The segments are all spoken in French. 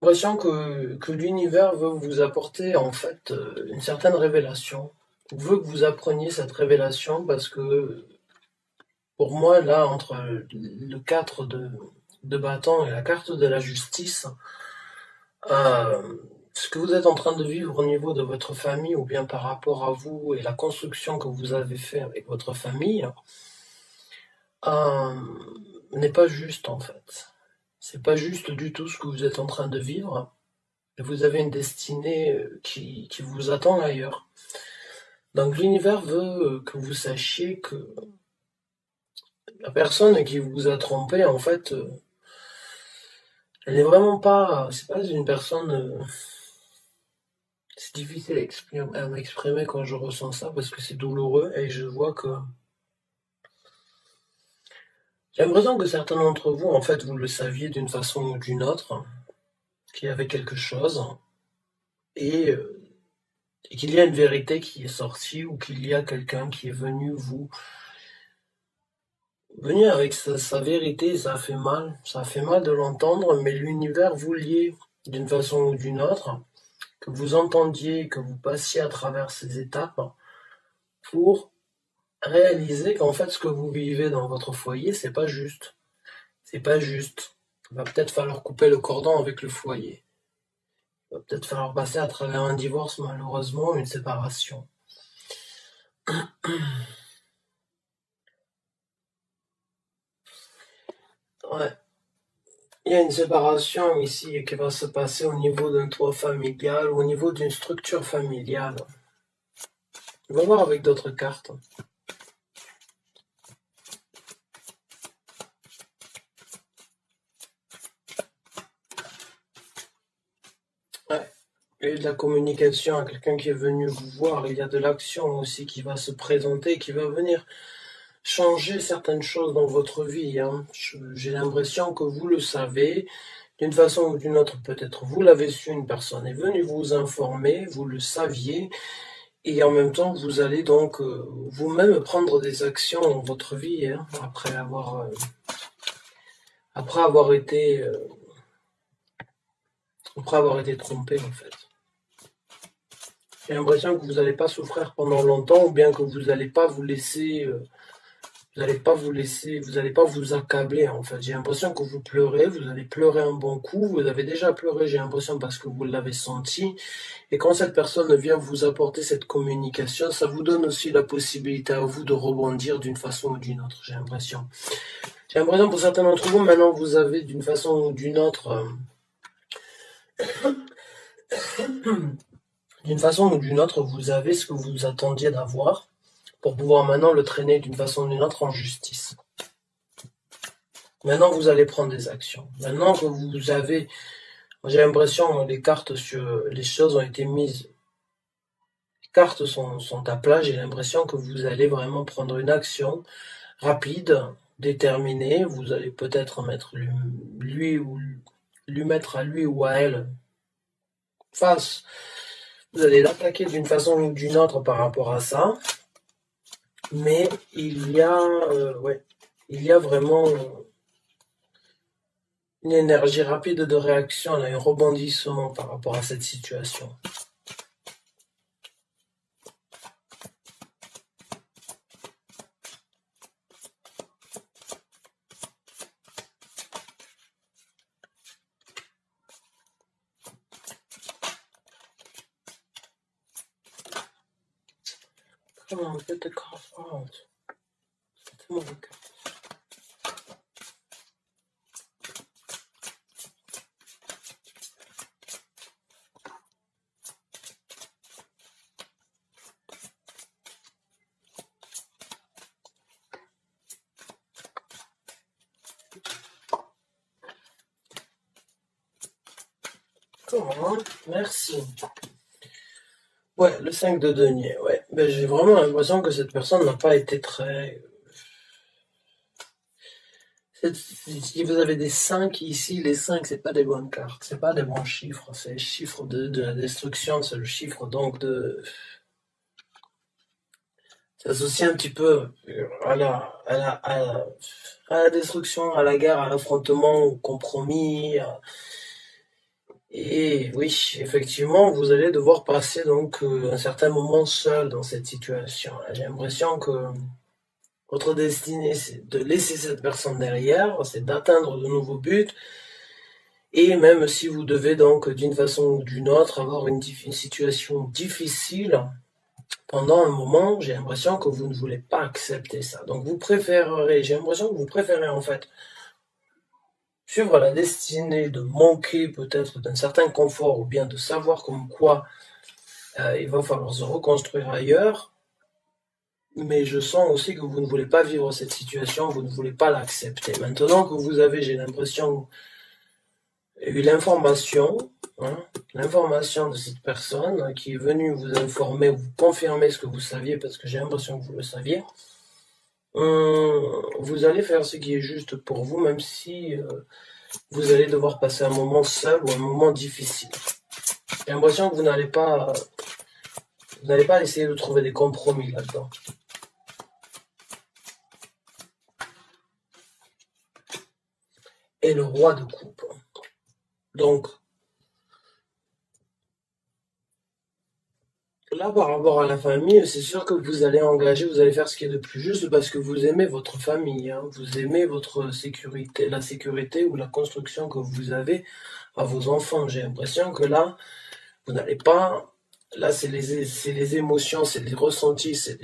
L'impression que l'univers veut vous apporter en fait une certaine révélation. Il veut que vous appreniez cette révélation parce que pour moi, là, entre le 4 de bâton et la carte de la justice, euh, ce que vous êtes en train de vivre au niveau de votre famille ou bien par rapport à vous et la construction que vous avez fait avec votre famille, euh, n'est pas juste en fait. C'est pas juste du tout ce que vous êtes en train de vivre. Et vous avez une destinée qui vous attend ailleurs. Donc l'univers veut que vous sachiez que la personne qui vous a trompé, en fait, elle n'est vraiment pas, c'est pas une personne, c'est difficile à m'exprimer quand je ressens ça parce que c'est douloureux et je vois que j'ai l'impression que certains d'entre vous, en fait, vous le saviez d'une façon ou d'une autre, qu'il y avait quelque chose et, euh, et qu'il y a une vérité qui est sortie ou qu'il y a quelqu'un qui est venu vous venir avec sa vérité, ça fait mal de l'entendre, mais l'univers vous liait d'une façon ou d'une autre, que vous entendiez, que vous passiez à travers ces étapes pour réaliser qu'en fait ce que vous vivez dans votre foyer, c'est pas juste. C'est pas juste. Il va peut-être falloir couper le cordon avec le foyer. Il va peut-être falloir passer à travers un divorce, malheureusement, une séparation. Ouais. Il y a une séparation ici qui va se passer au niveau d'un toit familial ou au niveau d'une structure familiale. On va voir avec d'autres cartes. Ouais. Il y a de la communication à quelqu'un qui est venu vous voir. Il y a de l'action aussi qui va se présenter, qui va venir changer certaines choses dans votre vie, hein. J'ai l'impression que vous le savez. D'une façon ou d'une autre, peut-être vous l'avez su, une personne est venue vous informer, vous le saviez, et en même temps, vous allez donc vous-même prendre des actions dans votre vie, hein, après avoir été, euh, après avoir été trompé en fait. J'ai l'impression que vous n'allez pas souffrir pendant longtemps, ou bien que vous n'allez pas vous laisser, vous n'allez pas vous laisser, vous n'allez pas vous accabler en fait. J'ai l'impression que vous allez pleurer un bon coup, vous avez déjà pleuré, j'ai l'impression parce que vous l'avez senti. Et quand cette personne vient vous apporter cette communication, ça vous donne aussi la possibilité à vous de rebondir d'une façon ou d'une autre, j'ai l'impression. J'ai l'impression pour certains d'entre vous, maintenant vous avez d'une façon ou d'une autre, d'une façon ou d'une autre, vous avez ce que vous attendiez d'avoir pour pouvoir maintenant le traîner d'une façon ou d'une autre en justice. Maintenant, vous allez prendre des actions. Maintenant que vous avez, j'ai l'impression, les cartes sur les choses ont été mises, les cartes sont à plat. J'ai l'impression que vous allez vraiment prendre une action rapide, déterminée. Vous allez peut-être mettre lui ou lui mettre à lui ou à elle face. Vous allez l'attaquer d'une façon ou d'une autre par rapport à ça. Mais il y a vraiment une énergie rapide de réaction, là, un rebondissement par rapport à cette situation. Comment on peut te croire? C'est tellement le cas. Comment? Merci. Ouais, le 5 de denier, ouais. Ben, j'ai vraiment l'impression que cette personne n'a pas été très... Si vous avez des 5 ici, les 5, c'est pas des bonnes cartes, c'est pas des bons chiffres, c'est le chiffre de la destruction, c'est le chiffre donc de... Ça s'associe un petit peu à la destruction, à la guerre, à l'affrontement, au compromis, Et oui, effectivement, vous allez devoir passer donc un certain moment seul dans cette situation. J'ai l'impression que votre destinée, c'est de laisser cette personne derrière, c'est d'atteindre de nouveaux buts, et même si vous devez donc d'une façon ou d'une autre avoir une situation difficile pendant un moment, j'ai l'impression que vous ne voulez pas accepter ça. Donc vous préférerez, j'ai l'impression que vous préférez en fait suivre la destinée de manquer peut-être d'un certain confort ou bien de savoir comme quoi il va falloir se reconstruire ailleurs, mais je sens aussi que vous ne voulez pas vivre cette situation, vous ne voulez pas l'accepter. Maintenant que vous avez, j'ai l'impression, eu l'information de cette personne qui est venue vous informer, vous confirmer ce que vous saviez, parce que j'ai l'impression que vous le saviez, vous allez faire ce qui est juste pour vous, même si vous allez devoir passer un moment seul ou un moment difficile. J'ai l'impression que vous n'allez pas essayer de trouver des compromis là-dedans. Et le roi de coupe. Donc, là, par rapport à la famille, c'est sûr que vous allez engager, vous allez faire ce qui est de plus juste parce que vous aimez votre famille, hein, vous aimez votre sécurité, la sécurité ou la construction que vous avez à vos enfants. J'ai l'impression que là, vous n'allez pas. Là, c'est les émotions, c'est les ressentis, c'est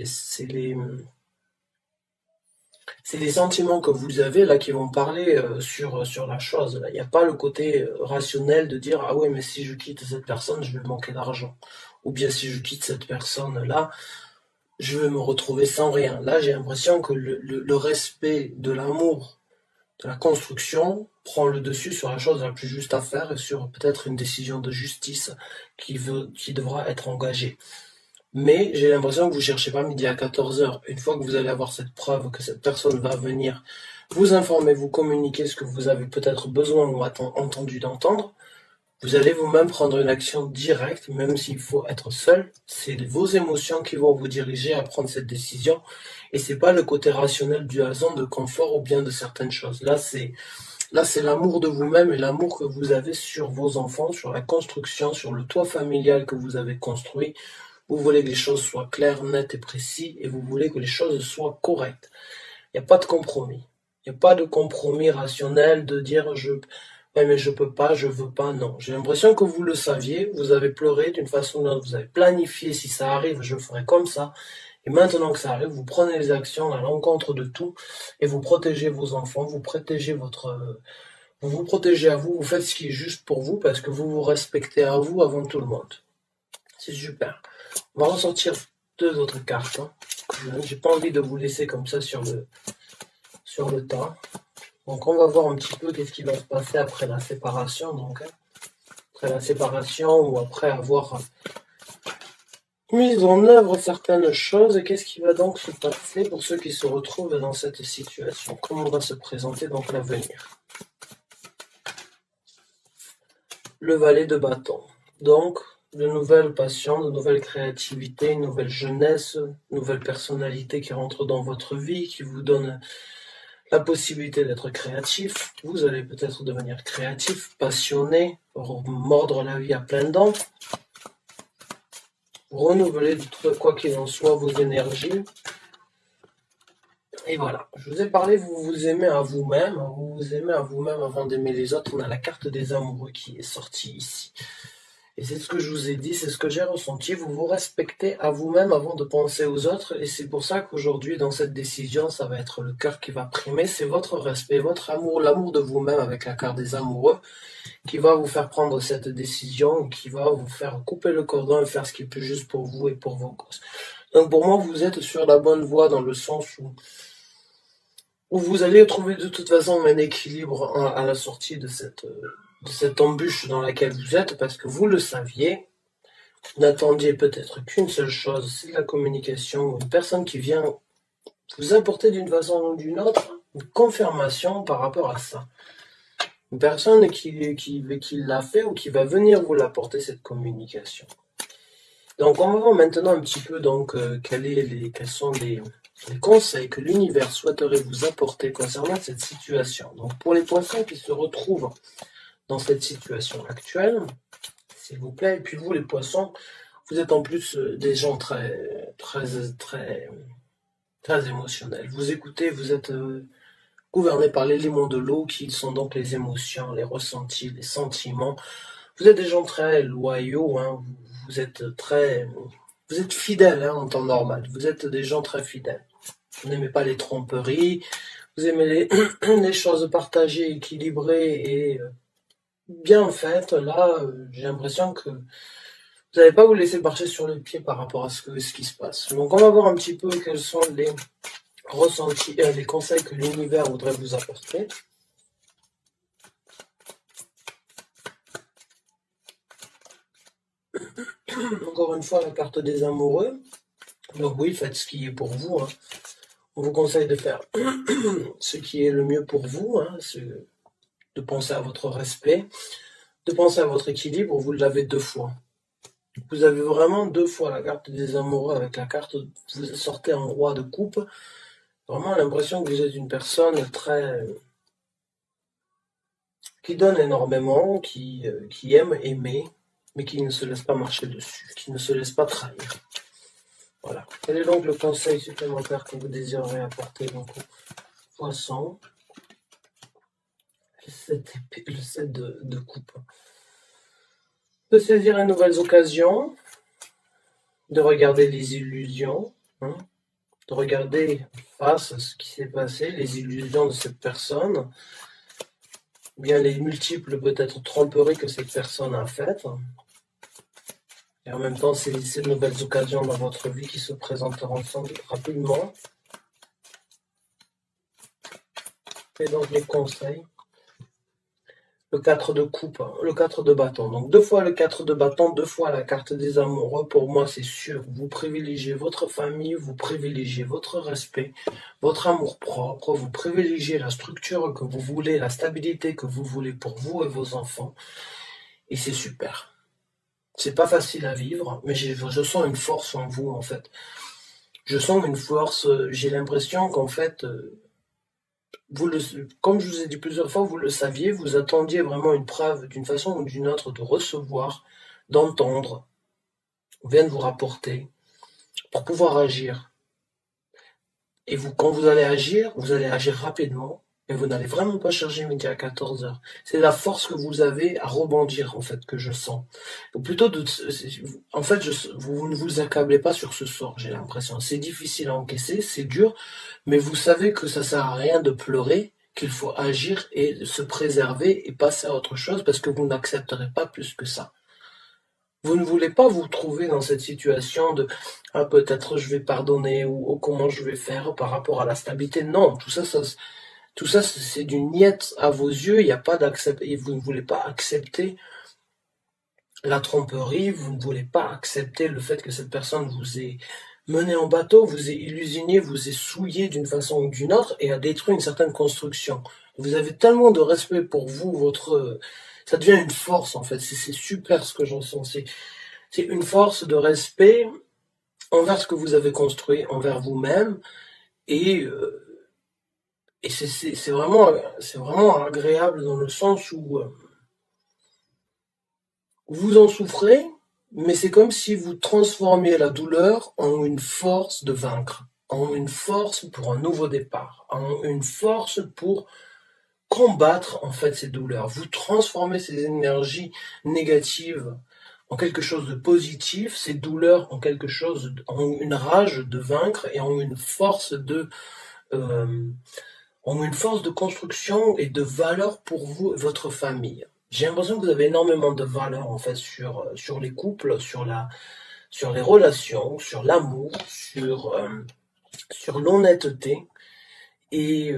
les sentiments que vous avez là qui vont parler sur la chose. Là, il n'y a pas le côté rationnel de dire ah ouais, mais si je quitte cette personne, je vais manquer d'argent. Ou bien si je quitte cette personne là, je vais me retrouver sans rien. Là, j'ai l'impression que le respect de l'amour, de la construction, prend le dessus sur la chose la plus juste à faire et sur peut-être une décision de justice qui devra être engagée. Mais j'ai l'impression que vous ne cherchez pas midi à 14h. Une fois que vous allez avoir cette preuve que cette personne va venir vous informer, vous communiquer ce que vous avez peut-être besoin ou entendu d'entendre, vous allez vous-même prendre une action directe, même s'il faut être seul. C'est vos émotions qui vont vous diriger à prendre cette décision. Et c'est pas le côté rationnel du hasard, de confort ou bien de certaines choses. Là, c'est l'amour de vous-même et l'amour que vous avez sur vos enfants, sur la construction, sur le toit familial que vous avez construit. Vous voulez que les choses soient claires, nettes et précises, et vous voulez que les choses soient correctes. Il n'y a pas de compromis. Il n'y a pas de compromis rationnel de dire ouais, mais je peux pas, je veux pas, non. J'ai l'impression que vous le saviez, vous avez pleuré d'une façon ou d'une autre, vous avez planifié, si ça arrive, je ferai comme ça. Et maintenant que ça arrive, vous prenez les actions à l'encontre de tout et vous protégez vos enfants, vous vous protégez à vous, vous faites ce qui est juste pour vous parce que vous vous respectez à vous avant tout le monde. C'est super. On va ressortir 2 autres cartes. Hein. J'ai pas envie de vous laisser comme ça sur le tas. Donc on va voir un petit peu qu'est-ce qui va se passer après la séparation. Donc, hein. Après la séparation ou après avoir mis en œuvre certaines choses, qu'est-ce qui va donc se passer pour ceux qui se retrouvent dans cette situation? Comment va se présenter donc l'avenir? Le valet de bâton. Donc, de nouvelles passions, de nouvelles créativités, une nouvelle jeunesse, une nouvelle personnalité qui rentre dans votre vie, qui vous donne la possibilité d'être créatif. Vous allez peut-être devenir créatif, passionné, mordre la vie à pleines dents, renouveler quoi qu'il en soit vos énergies. Et voilà, je vous ai parlé, vous vous aimez à vous-même, avant d'aimer les autres. On a la carte des amoureux qui est sortie ici. Et c'est ce que je vous ai dit, c'est ce que j'ai ressenti. Vous vous respectez à vous-même avant de penser aux autres. Et c'est pour ça qu'aujourd'hui, dans cette décision, ça va être le cœur qui va primer. C'est votre respect, votre amour, l'amour de vous-même avec la carte des amoureux qui va vous faire prendre cette décision, qui va vous faire couper le cordon et faire ce qui est plus juste pour vous et pour vos gosses. Donc pour moi, vous êtes sur la bonne voie dans le sens où vous allez trouver de toute façon un équilibre à la sortie de cette embûche dans laquelle vous êtes, parce que vous le saviez, vous n'attendiez peut-être qu'une seule chose, c'est la communication, une personne qui vient vous apporter d'une façon ou d'une autre une confirmation par rapport à ça. Une personne qui l'a fait ou qui va venir vous l'apporter, cette communication. Donc on va voir maintenant un petit peu donc quels sont les conseils que l'univers souhaiterait vous apporter concernant cette situation. Donc pour les poissons qui se retrouvent dans cette situation actuelle, s'il vous plaît. Et puis vous, les poissons, vous êtes en plus des gens très émotionnels. Vous écoutez, vous êtes gouvernés par l'élément de l'eau, qui sont donc les émotions, les ressentis, les sentiments. Vous êtes des gens très loyaux, hein. Vous êtes fidèles, hein, en temps normal. Vous êtes des gens très fidèles. Vous n'aimez pas les tromperies, vous aimez les choses partagées, équilibrées et bien faites. Là, j'ai l'impression que vous n'allez pas vous laisser marcher sur les pieds par rapport à ce qui se passe. Donc on va voir un petit peu quels sont les ressentis, les conseils que l'univers voudrait vous apporter. Encore une fois, la carte des amoureux. Donc oui, faites ce qui est pour vous, hein. On vous conseille de faire ce qui est le mieux pour vous, hein, de penser à votre respect, de penser à votre équilibre. Vous l'avez 2 fois. Vous avez vraiment 2 fois la carte des amoureux avec la carte, vous sortez en roi de coupe. Vraiment l'impression que vous êtes une personne qui donne énormément, qui aime aimer, mais qui ne se laisse pas marcher dessus, qui ne se laisse pas trahir. Voilà. Quel est donc le conseil supplémentaire que vous désirez apporter donc aux poissons? Le 7 de coupe. De saisir les nouvelles occasions, de regarder les illusions, hein, de regarder face à ce qui s'est passé, les illusions de cette personne, bien les multiples peut-être tromperies que cette personne a faites. Et en même temps, c'est ces nouvelles occasions dans votre vie qui se présenteront sans doute rapidement. Et donc les conseils. Le 4 de coupe, le 4 de bâton. Donc 2 fois le 4 de bâton, 2 fois la carte des amoureux. Pour moi, c'est sûr. Vous privilégiez votre famille, vous privilégiez votre respect, votre amour propre, vous privilégiez la structure que vous voulez, la stabilité que vous voulez pour vous et vos enfants. Et c'est super. C'est pas facile à vivre, mais je sens une force en vous, en fait. Je sens une force, j'ai l'impression qu'en fait, comme je vous ai dit plusieurs fois, vous le saviez, vous attendiez vraiment une preuve d'une façon ou d'une autre de recevoir, d'entendre, on vient de vous rapporter, pour pouvoir agir. Et vous, quand vous allez agir rapidement, et vous n'allez vraiment pas chercher midi à 14h. C'est la force que vous avez à rebondir, en fait, que je sens. Ou plutôt, en fait, vous ne vous accablez pas sur ce sort, j'ai l'impression. C'est difficile à encaisser, c'est dur, mais vous savez que ça sert à rien de pleurer, qu'il faut agir et se préserver et passer à autre chose, parce que vous n'accepterez pas plus que ça. Vous ne voulez pas vous trouver dans cette situation de ah, peut-être je vais pardonner ou comment je vais faire par rapport à la stabilité. Non, tout ça c'est du niette à vos yeux. Il n'y a pas d'accepter. Vous ne voulez pas accepter la tromperie. Vous ne voulez pas accepter le fait que cette personne vous ait mené en bateau, vous ait illusionné, vous ait souillé d'une façon ou d'une autre et a détruit une certaine construction. Vous avez tellement de respect pour vous, ça devient une force en fait. C'est super ce que j'en sens. C'est une force de respect envers ce que vous avez construit, envers vous-même, et c'est vraiment agréable dans le sens où vous en souffrez, mais c'est comme si vous transformiez la douleur en une force de vaincre, en une force pour un nouveau départ, en une force pour combattre en fait ces douleurs. Vous transformez ces énergies négatives en quelque chose de positif, ces douleurs en quelque chose, en une rage de vaincre et en une force de construction et de valeur pour vous et votre famille. J'ai l'impression que vous avez énormément de valeur en fait sur les couples, sur les relations, sur l'amour, sur l'honnêteté et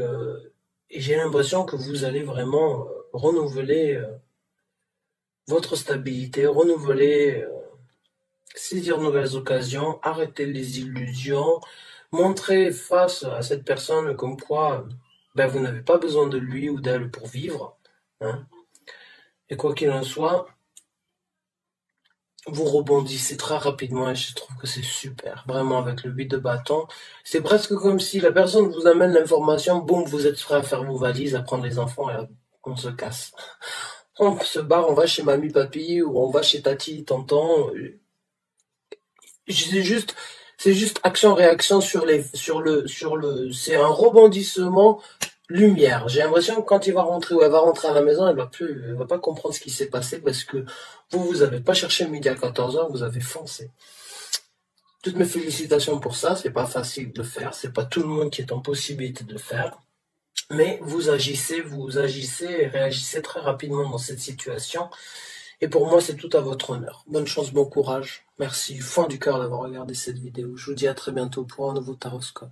j'ai l'impression que vous allez vraiment renouveler votre stabilité, renouveler, saisir de nouvelles occasions, arrêter les illusions, montrer face à cette personne comme quoi vous n'avez pas besoin de lui ou d'elle pour vivre, hein. Et quoi qu'il en soit, vous rebondissez très rapidement et je trouve que c'est super, vraiment avec le 8 de bâton. C'est presque comme si la personne vous amène l'information, boum, vous êtes prêt à faire vos valises, à prendre les enfants et on se casse. On se barre, on va chez mamie, papy, ou on va chez tati, tonton. C'est juste, c'est juste action-réaction c'est un rebondissement lumière. J'ai l'impression que quand il va rentrer ou elle va rentrer à la maison, elle va pas comprendre ce qui s'est passé parce que vous avez pas cherché midi à 14h, vous avez foncé. Toutes mes félicitations pour ça, c'est pas facile de le faire, c'est pas tout le monde qui est en possibilité de le faire. Mais vous agissez et réagissez très rapidement dans cette situation. Et pour moi, c'est tout à votre honneur. Bonne chance, bon courage. Merci du fond du cœur d'avoir regardé cette vidéo. Je vous dis à très bientôt pour un nouveau Taroscope.